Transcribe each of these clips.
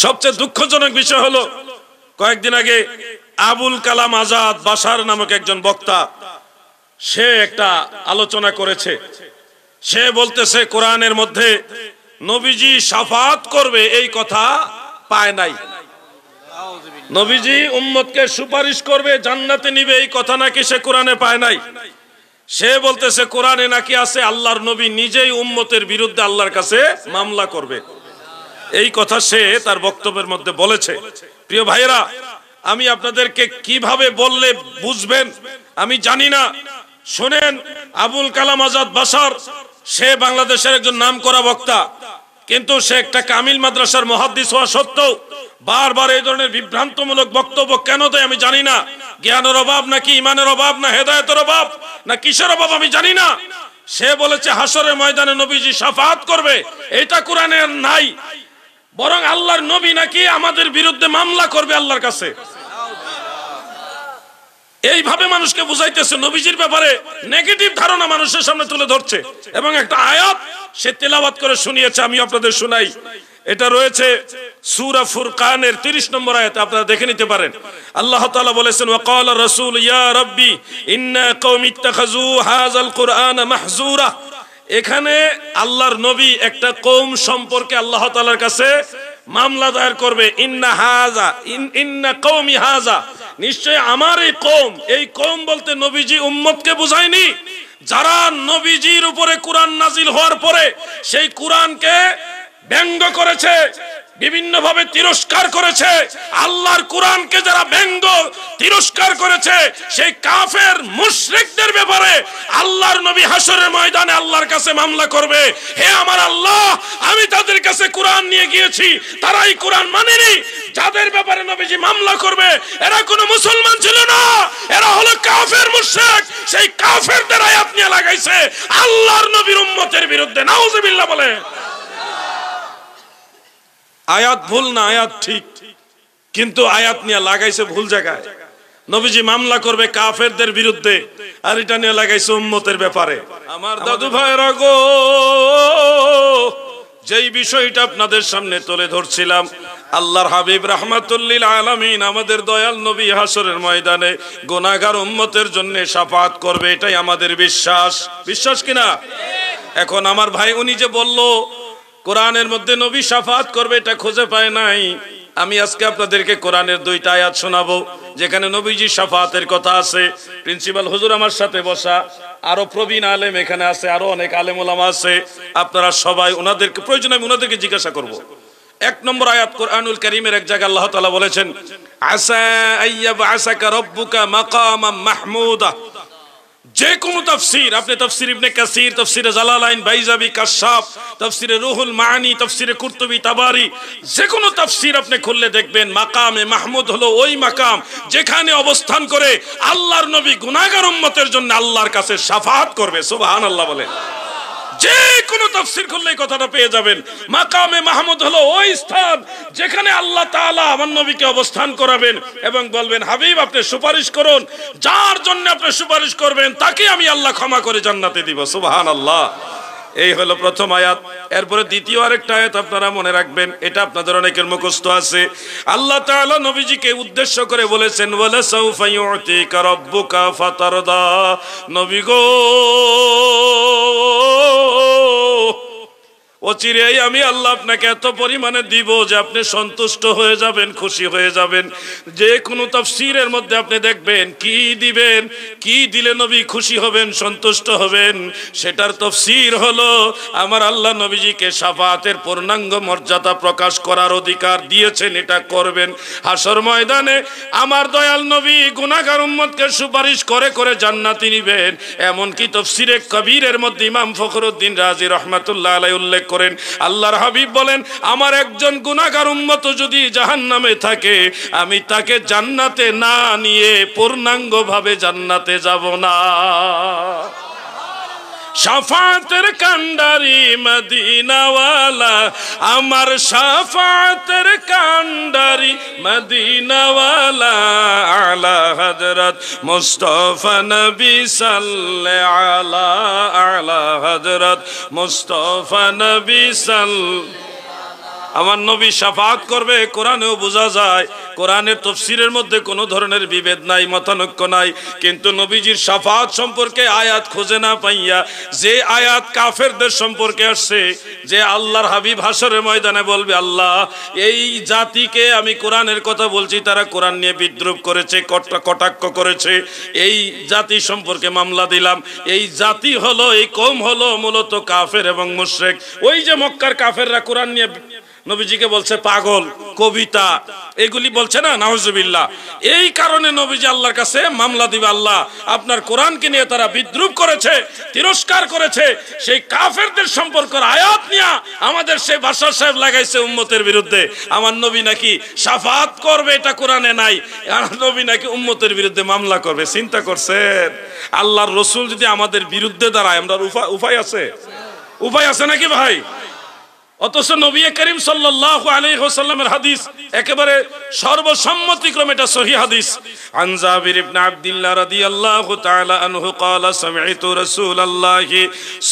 সবচেয়ে দুঃখজনক বিষয় হলো কয়েকদিন আগে আবুল কালাম আজাদ বাশার নামক একজন বক্তা সে একটা আলোচনা করেছে। সে বলতেছে কোরআনের মধ্যে নবীজি শাফাত করবে এই কথা পায় নাই, নবীজি উম্মতকে সুপারিশ করবে জান্নাতে নিবে এই কথা নাকি সে কোরআনে পায় নাই। সে বলতেছে কোরআনে নাকি আছে আল্লাহর নবী নিজেই উম্মতের বিরুদ্ধে আল্লাহর কাছে মামলা করবে, এই কথা সে তার বক্তব্যের মধ্যে বলেছে। প্রিয় ভাইরা, আমি আপনাদেরকে কিভাবে বললে বুঝবেন আমি জানি না। শুনেন, আবুল কালাম আজাদ বাশার সে বাংলাদেশের একজন নামকরা বক্তা, কিন্তু সে একটা কামিল মাদ্রাসার মুহাদ্দিস হওয়া সত্ত্বেও বারবার এই ধরনের বিভ্রান্তমূলক বক্তব্য কেন দেয় আমি জানি না। জ্ঞানের অভাব নাকি ইমানের অভাব না হেদায়েতের অভাব না কিসের অভাব আমি জানি না। সে বলেছে হাসরের ময়দানে নবীজি শাফাআত করবে, এটা কোরআনে নাই, বরং আল্লাহর নবী নাকি আমাদের বিরুদ্ধে মামলা করবে আল্লাহর কাছে। এইভাবে মানুষকে বুঝাইতেছে, নবীজির ব্যাপারে নেগেটিভ ধারণা মানুষের সামনে তুলে ধরছে এবং একটা আয়াত সে তেলাওয়াত করে শুনিয়েছে। আমি আপনাদের শুনাই, এটা রয়েছে সূরা ফুরকানের 30 নম্বর আয়াতে, আপনারা দেখে নিতে পারেন। আল্লাহ তাআলা বলেছেন ওয়াকালা রাসূল ইয়া রাব্বি ইন্না কওমি ইত্তাখাযু হাযাল কুরআনা মাহজুরা। এখানে আল্লাহর নবী একটা কওম সম্পর্কে আল্লাহ তাআলার কাছে মামলা দায়ের করবে। ইন্না কওমি হাযা, নিশ্চয় আমার এই কওম। এই কওম বলতে নবীজি উম্মতকে বুঝায়নি, যারা নবীজির উপরে কোরআন নাজিল হওয়ার পরে সেই কোরআনকে ব্যঙ্গ করেছে, বিভিন্ন ভাবে তিরস্কার করেছে, আল্লাহর কোরআনকে যারা ব্যঙ্গ তিরস্কার করেছে সেই কাফের মুশরিকদের ব্যাপারে আল্লাহর নবী হাসরের ময়দানে আল্লাহর কাছে মামলা করবে। হে আমার আল্লাহ, আমি তাদের কাছে কোরআন নিয়ে গিয়েছি, তারাই কোরআন মানেনি। যাদের ব্যাপারে নবীজি মামলা করবে এরা কোনো মুসলমান ছিল না, এরা হলো কাফের মুশরিক। সেই কাফেরদের আয়াত নিয়ে লাগাইছে আল্লাহর নবীর উম্মতের বিরুদ্ধে। নাউজুবিল্লাহ বলে। আয়াত ভুল না, আয়াত ঠিক, কিন্তু আয়াত নিয়ে লাগাইছে ভুল জায়গায়। নবীজি মামলা করবে কাফেরদের বিরুদ্ধে, আর এটা নিয়ে লাগাইছে উম্মতের ব্যাপারে। আমার দাদু ভাইরা গো, যেই বিষয়টা আপনাদের সামনে তুলে ধরছিলাম, আল্লাহর হাবিব রাহমাতুল লিল আলামিন আমাদের দয়াল নবী হাসরের ময়দানে গুনাহগার উম্মতের জন্য শাফাআত করবে, এটাই আমাদের বিশ্বাস। বিশ্বাস কিনা? এখন আমার ভাই উনি যে বলল কোরআনের মধ্যে নবী শাফাআত করবে, এটা খুঁজে পায় নাই। আমি আজকে আপনাদেরকে কোরআনের 2টা আয়াত শোনাবো যেখানে নবীজি শাফাআতের কথা আছে। প্রিন্সিপাল হুজুর আমার সাথে বসা, আরো প্রবীণ আলেম এখানে আছে, আরো অনেক আলেম ওলামা আছে, আপনারা সবাই ওনাদেরকে প্রয়োজন আমি ওনাদেরকে জিজ্ঞাসা করব। 1 নম্বর আয়াত কোরআনুল কারীমের এক জায়গায় আল্লাহ তাআলা বলেছেন আসা আইয়াবআসাকা রাব্বুকা মাকামাম মাহমুদা। যে কোনো তাফসীর, আপনি তাফসীর ইবনে কাসির, তাফসীরে জালালাইন, বাইজাবি, কাশশাফ, তাফসীরে রুহুল মাআনি, তাফসীরে কুরতুবী, তাবারি, যে কোনো তাফসীর আপনি খুললে দেখবেন মাকামে মাহমুদ হলো ওই মাকাম যেখানে অবস্থান করে আল্লাহর নবী গুনাহগার উম্মতের জন্য আল্লাহর কাছে শাফাআত করবে। সুবহানাল্লাহ বলেন। যে কোনো তাফসীর খুললে এই কথাটা পেয়ে যাবেন। মাকামে মাহমুদ হলো ওই স্থান যেখানে আল্লাহ তাআলা আমার নবীকে অবস্থান করাবেন এবং বলবেন হাবিব আপনি সুপারিশ করুন, যার জন্য আপনি সুপারিশ করবেন তাকে আমি আল্লাহ ক্ষমা করে জান্নাতে দিব। সুবহানাল্লাহ। এই হলো প্রথম আয়াত। এরপরে দ্বিতীয় আরেকটা আয়াত আপনারা মনে রাখবেন, এটা আপনাদের অনেকের মুখস্থ আছে। আল্লাহ তাআলা নবীজিকে উদ্দেশ্য করে বলেছেন ওয়ালা সাউফা ইউতিকা রাব্বুকা ফাতারদা। নবী গো, অচিরেই আমি আল্লাহ আপনাকে এত পরিমাণে দিব যে আপনি সন্তুষ্ট হয়ে যাবেন, খুশি হয়ে যাবেন। যে কোনো তাফসীরের মধ্যে আপনি দেখবেন কি দিবেন, কি দিলে নবী খুশি হবেন, সন্তুষ্ট হবেন, সেটার তাফসীর হলো আমার আল্লাহ নবীজিকে শাফাআতের পূর্ণাঙ্গ মর্যাদা প্রকাশ করার অধিকার দিয়েছেন, এটা করবেন। হাসর ময়দানে আমার দয়াল নবী গুনাহগার উম্মতকে সুপারিশ করে করে জান্নাতে নিবেন। এমনকি তাফসীরে কবীরের মধ্যে ইমাম ফখরুদ্দিন রাজি রাহমাতুল্লাহ আলাইহি উল্লেখ করেন, আল্লাহর হাবিব বলেন আমার একজন গুনাহগার উম্মত যদি জাহান্নামে থাকে আমি তাকে জান্নাতে না নিয়ে পূর্ণাঙ্গ ভাবে জান্নাতে যাব না। শাফাআতের কান্ডারি মদিনাওয়ালা, আমার শাফাআতের কান্ডারি মদিনাওয়ালা, আলা হযরত মুস্তাফা নবী সাল্লাল্লাহু আলা হযরত মুস্তাফা নবী সাল্লাল্লাহু আমার নবী শাফাত করবে, কোরআনেও বোঝা যায়। কোরআনের তাফসীরের মধ্যে কোনো ধরনের বিভেদ নাই, মতানৈক্য নাই। কিন্তু নবীজির শাফাত সম্পর্কে আয়াত খুঁজে না পাইয়া যে আয়াত কাফেরদের সম্পর্কে আসছে, যে আল্লাহর হাবিব হাশরের ময়দানে বলবে, আল্লাহ এই জাতিকে আমি কোরআনের কথা বলছি, তারা কোরআন নিয়ে বিদ্রুপ করেছে, কটাক্ষ করেছে, এই জাতি সম্পর্কে মামলা দিলাম। এই জাতি হলো, এই কওম হলো মূলত কাফের এবং মুশরিক। ওই যে মক্কার কাফেররা কোরআন নিয়ে নবীজিকে বলছে পাগল, কবিতা, এগুলি বলছে না, নাউজুবিল্লাহ। এই কারণে নবীজি আল্লাহর কাছে মামলা দিবে, আল্লাহ আপনার কোরআনকে নিয়ে তারা বিদ্রুপ করেছে, তিরস্কার করেছে, সেই কাফেরদের সম্পর্কের আয়াত নিয়ে আমাদের সেই বাশার সাহেব লাগাইছে উম্মতের বিরুদ্ধে। আমার নবী নাকি শাফাত করবে, এটা কোরআনে নাই, আমার নবী নাকি উম্মতের বিরুদ্ধে মামলা করবে। চিন্তা করছেন? আল্লাহর রাসূল যদি আমাদের বিরুদ্ধে দাঁড়ায়, আমরা উপায় আছে? উপায় আছে নাকি ভাই? অথচ নবী করিম সাল্লাল্লাহু আলাইহি ওয়াসাল্লামের হাদিস একেবারে সর্বসম্মতিক্রমে এটা সহিহ হাদিস। আন জাবির ইবনে আব্দুল্লাহ রাদিয়াল্লাহু তাআলা আনহু قال سمعت رسول الله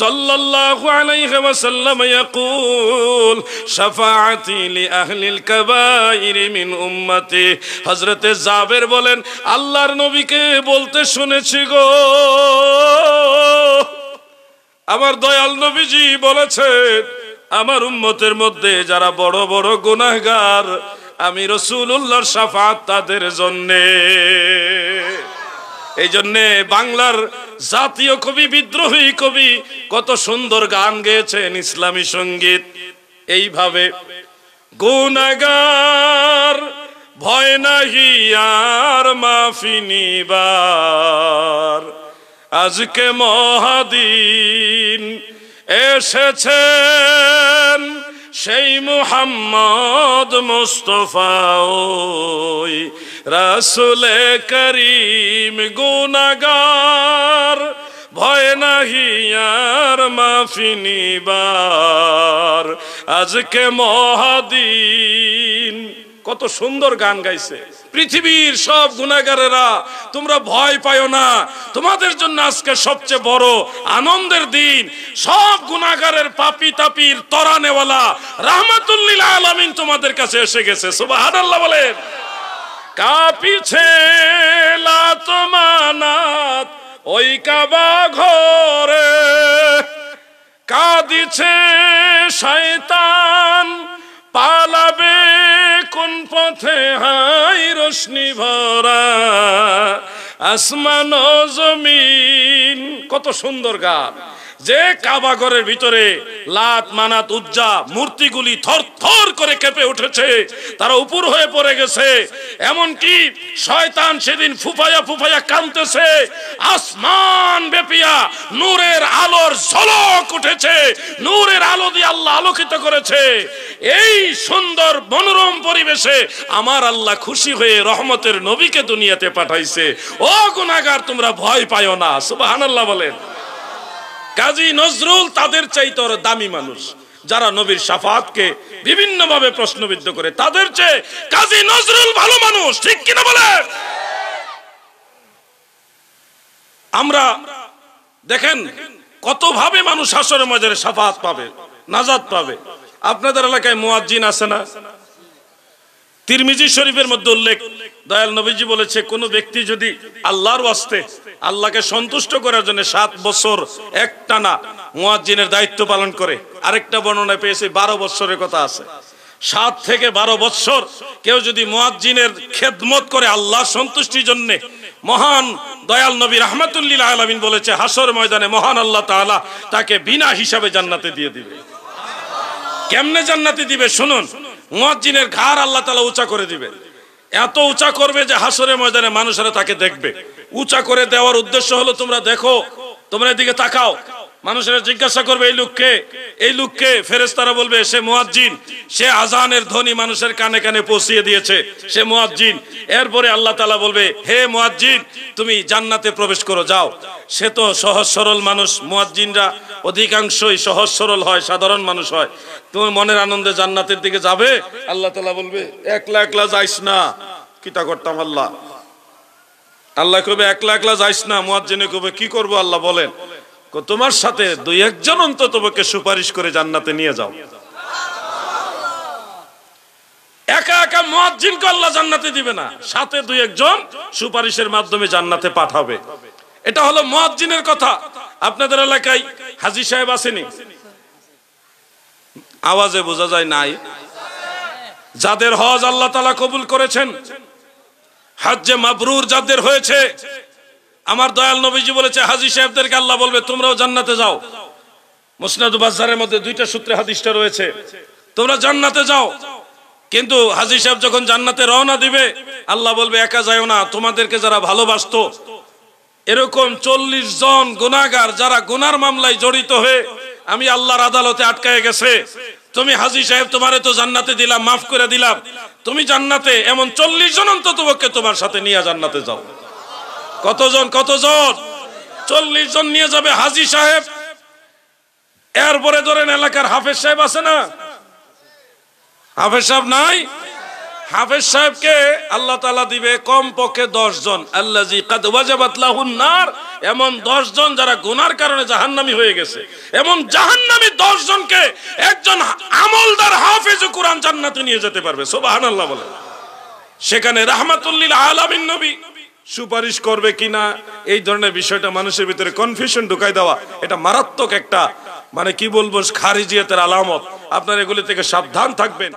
صلى الله عليه وسلم يقول شفاعتي لأهل الكبائر من امتي। হযরতে জাবের বলেন, আল্লাহর নবীকে বলতে শুনেছি গো, আমার দয়াল নবীজি বলেছেন, আমার উম্মতের মধ্যে যারা বড় বড় গুনাহগার, আমি রাসূলুল্লাহর শাফাত তাদের জন্যে। এই জন্যে বাংলার জাতীয় কবি, বিদ্রোহী কবি কত সুন্দর গান গেয়েছেন, ইসলামী সঙ্গীত। এইভাবে গুনাহগার ভয় নাহি আর মাফি নিবার, আজকে মহাদিন এসেছেন সেই মুহাম্মদ মুস্তাফা, ওই রাসূলে করিম। গুনাহগার ভয় নাহি আর মাফি নিবার, আজকে মহাদিন। কত সুন্দর গান গাইছে। পৃথিবীর সব গুনাহগারেরা, তোমরা ভয় পাও না, তোমাদের জন্য আজকে সবচেয়ে বড় আনন্দের দিন। সব গুনাহগারের পাপী তাপির তরানেওয়ালা রাহমাতুল লিল আলামিন তোমাদের কাছে এসে গেছে। সুবহানাল্লাহ বলেন। কাঁপিছে লাত মানাত ওই কাবা ঘরে, কাঁদিছে শয়তান পালাবে কোন পথে, হাই রোশনি ভরা আসমান ও জমিন। কত সুন্দর গান। যে কাবা ঘরের ভিতরে লাত মানাত উজ্জা মূর্তিগুলি থরথর করে কেঁপে উঠেছে, তারা উপর হয়ে পড়ে গেছে। এমনকি শয়তান সেদিন ফুফায়া ফুফায়া কাঁদতেছে। আসমান ব্যাপিয়া নূরের আলোর ঝলক উঠেছে, নূরের আলো দিয়ে আল্লাহ আলোকিত করেছে। এই সুন্দর মনোরম পরিবেশে আমার আল্লাহ খুশি হয়ে রহমতের নবীকে দুনিয়াতে পাঠাইছে। ও গুনাহগার, তোমরা ভয় পাও না। সুবহানাল্লাহ বলেন। কাজী নজরুল তাদের চাইতে আরো দামি মানুষ, যারা নবীর শাফাতকে বিভিন্ন ভাবে প্রশ্নবিদ্ধ করে। তাদের চেয়ে কাজী নজরুল ভালো মানুষ, ঠিক কিনা বলেন? আমরা দেখেন কত ভাবে মানুষ হাশরের ময়দানে শাফাত পাবে, নাজাত পাবে। আপনাদের এলাকায় মুয়াজ্জিন আছে না? তিরমিজি শরীফের মধ্যে উল্লেখ, দয়াল নবীজি বলেছে, কোন ব্যক্তি যদি আল্লাহর ওয়াস্তে আল্লাহকে সন্তুষ্ট করার জন্য 7 বছর একটানা মুয়াজ্জিনের দায়িত্ব পালন করে। আরেকটা বর্ণনায় পেয়েছে 12 বছরের কথা আছে। 7 থেকে 12 বছর কেউ যদি মুয়াজ্জিনের খেদমত করে আল্লাহ সন্তুষ্টির জন্য, মহান দয়াল নবী রাহমাতুল লিল আলামিন বলেছে, হাশর ময়দানে মহান আল্লাহ তাআলা তাকে বিনা হিসাবে জান্নাতে দিয়ে দিবে। কেমনে জান্নাতে দিবে শুনুন। মুয়াজ্জিনের ঘাড় আল্লাহ তাআলা উঁচা করে দিবে, এত উঁচা করবে যে হাশরের ময়দানে মানুষেরা তাকে দেখবে। উঁচা করে দেওয়ার উদ্দেশ্য হলো, তোমরা দেখো, তোমরা এদিকে তাকাও, মানুষেরা জিজ্ঞাসা করবে এই লোককে, এই লোককে। ফেরেশতারা বলবে সে মুয়াজ্জিন, সে আজানের ধ্বনি মানুষের কানে কানে পৌঁছিয়ে দিয়েছে, সে মুয়াজ্জিন। এরপরে আল্লাহ তাআলা বলবে, হে মুয়াজ্জিন, তুমি জান্নাতে প্রবেশ করো, যাও। সে তো সহজ সরল মানুষ, মুয়াজ্জিনরা অধিকাংশই সহজ সরল হয়, সাধারণ মানুষ হয়। তুমি মনের আনন্দে জান্নাতের দিকে যাবে। আল্লাহ তাআলা বলবে, একলা একলা যাইস না, কিতা করতাম আল্লাহ। আল্লাহ কবে একলা একলা যাইস না। মুয়াজ্জিনে কবে কি করব আল্লাহ বলেন? তোমার সাথে 2-1 জন অন্তত তোমাকে সুপারিশ করে জান্নাতে নিয়ে যাও। মুয়াজ্জিনকে আল্লাহ জান্নাতে দিবে না, সাথে দুই একজন সুপারিশের মাধ্যমে জান্নাতে পাঠাবে। এটা হলো মুয়াজ্জিনের কথা। আপনাদের এলাকায় হাজী সাহেব আসেনি? আওয়াজে বোঝা যায় নাই। যাদের হজ আল্লাহ তাআলা কবুল করেছেন, হজ্জে মাবরুর যাদের হয়েছে, আমার দয়াল নবীজি বলেছে হাজী সাহেবদেরকে আল্লাহ বলবে তোমরাও জান্নাতে যাও। মুসনাদুল বাজ্জারের মধ্যে দুইটা সূত্রে হাদিসটা রয়েছে, তোমরা জান্নাতে যাও। কিন্তু হাজী সাহেব যখন জান্নাতে রওনা দিবে, আল্লাহ বলবে একা যাও না, তোমাদেরকে যারা ভালোবাসতো এরকম 40 জন গুনাহগার যারা গুনার মামলায় জড়িত হয়ে আমি আল্লাহর আদালতে আটকায় গেছে, তুমি হাজী সাহেব তোমারে তো জান্নাতে দিলাম, মাফ করে দিলাম, তুমি জান্নাতে এমন 40 জন অন্ততপক্ষে তোমার সাথে নিয়ে জান্নাতে যাও। কতজন? 40 জন নিয়ে যাবে হাজী সাহেব। এরপরে ধরেন এলাকার হাফেজ সাহেব আছে না? হাফেজ সাহেব নাই? হাফেজ সাহেবকে আল্লাহ তাআলা দিবে কমপক্ষে 10 জন, আল্লাযী কাদ ওয়াজাবাত লাহুন নার, এমন 10 জন যারা গুনার কারণে জাহান্নামী হয়ে গেছে। এমন জাহান্নামী 10 জনকে একজন আমলদার হাফেজ কুরআন জান্নাতে নিয়ে যেতে পারবে। সুবহানাল্লাহ বলে। সেখানে রাহমাতুল লিল আলামিন নবী সুপারিশ করবে কিনা, এই ধরনের বিষয়টা মানুষের ভিতরে কনফিউশন ঢুকাই দেওয়া, এটা মারাত্মক একটা মানে কি বলবো খারিজিয়াতের আলামত। আপনারা এগুলি থেকে সাবধান থাকবেন।